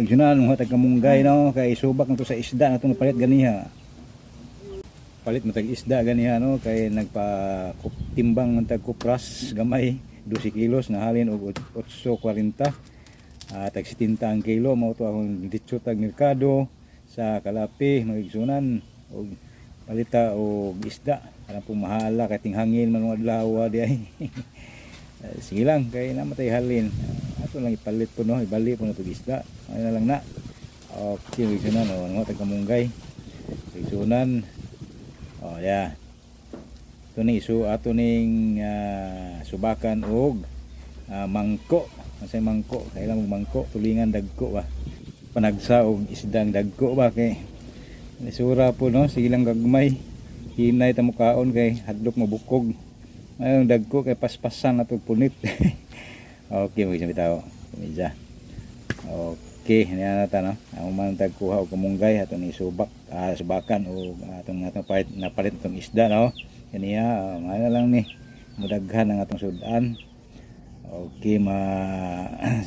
Pagsunan mo tag kamunggay no kay subak na to sa isda na to palit ganiha. Palit mo tag isda ganiha no kay timbang man tag kupras gamay 12 kilos na halin og 840. Tag 70 ang kilo mao to akong ditso tag merkado sa Kalapi magigsunan og palita og isda kanang pumahala kay tinghangin man mga adlaw di ay. Sige lang kay namatay halin. Ato lang ipalit po no, ibali po na to isda. Ay na lang na. Okay, magsunan o ano tag kamunggay. Magsunan. Oh, yeah. Ito ni isu ato ning subakan og mangko. Masay mangko, kailan mo mangko, tulingan dagko ba. Panagsa og isdang dagko ba kay isura po no, sige lang gagmay. Hinay ta mo kaon kay hadlok mabukog. Ayong dagko kay paspasan ato punit. Okay, magsabi tao. Kumidya. Okay, niya na ta no. Ang man tagkuha og kamunggay ato ni subakan o atong napalit itong isda no. Kaniya, ano lang ni mudaghan ang atong sudan. Okay,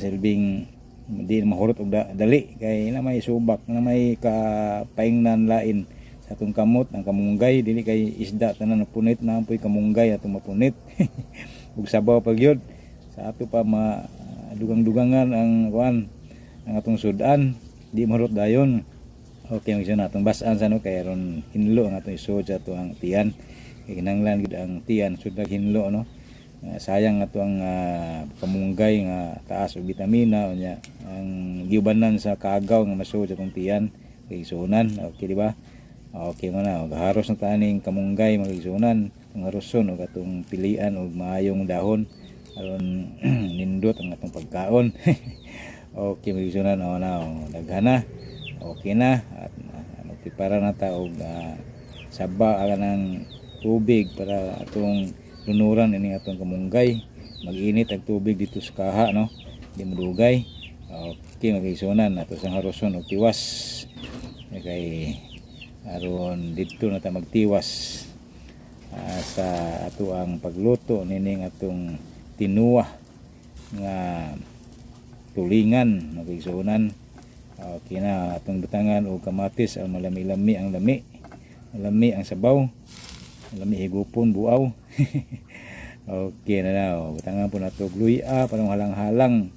silbing di mahurot og dali kay na may subak na may kapaingnan lain sa atong kamot ang kamunggay dili kay isda tanan na punit na ampoy kamunggay atong mapunit. Ug sabaw pag yun sa ato pa dugang-dugangan ang kuan ang atong sudan di mahurot dayon. Okay, magsun atong bas-an sa no kay aron hinlo ang atong isod sa atong tiyan kay kinahanglan gid ang tiyan sud hinlo no. Sayang ato ang kamunggay nga taas og bitamina unya ang giubanan sa kaagaw nga masud sa atong tiyan kay sunan. Okay di ba? Okay mo na, haros na taning kamunggay magigsunan ang haruson o atong pilian o maayong dahon aron nindot ang atong pagkaon. Okay, magigsunan o na, daghan na, okay na at magpipara na ta og saba ng tubig para atong lunuran ini atong kamunggay. Mag-init ang tubig dito sa kaha no, di madugay. Okay, magigsunan ato sang haruson og tiwas kay aron dito na ta magtiwas sa ato ang pagluto nining atong tinuwa nga tulingan magigsunan. Okay na atong butangan og kamatis ang malami-lami ang malami ang sabaw, malami higupon buaw. Okay na na butangan po nato gluya para halang-halang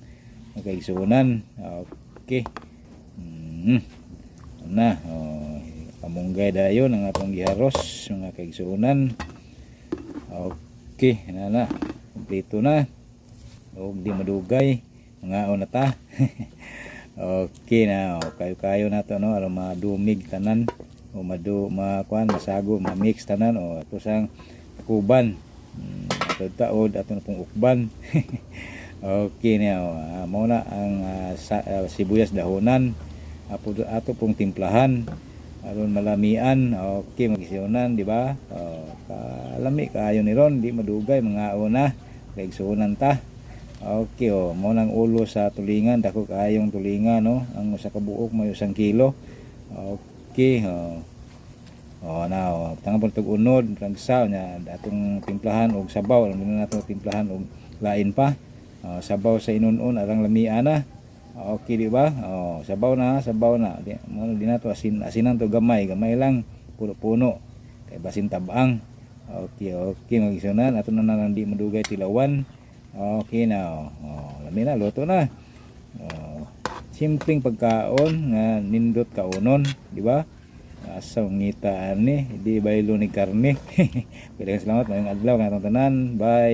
magigsunan. Okay na kamunggay dayon ang atong giharos mga kaigsunan. Okay na kompleto na og di madugay mga na ta. Okay na kayo na to no aron madumig tanan o makuan masago ma-mix tanan o ato sang kuban ato taod ato na pong ukban. Okay na mao na ang sibuyas dahonan ato pong timplahan aron malamian. Okay, magisunan di ba? Kalami kaayo ni ron di madugay mga una kay sunan ta. Okay, mo nang ulo sa tulingan dako kaayong tulingan no ang usa ka buok may 1 kilo. Okay, na tangan po tug unod ragsaw nya atong timplahan og sabaw aron nato timplahan og lain pa. Sabaw sa inunon arang lamian na. Okay di ba? Sabaw na. Di na to asinan to gamay lang puno-puno kay basin tabang. Okay magisunan ato na lang di madugay tilawan. Okay na. Lami na luto na. Simpleng pagkaon nga nindot kaunon, di ba? Asa ngita ani di baylo ni karne. Salamat mayong adlaw nga atong tanan. Bye.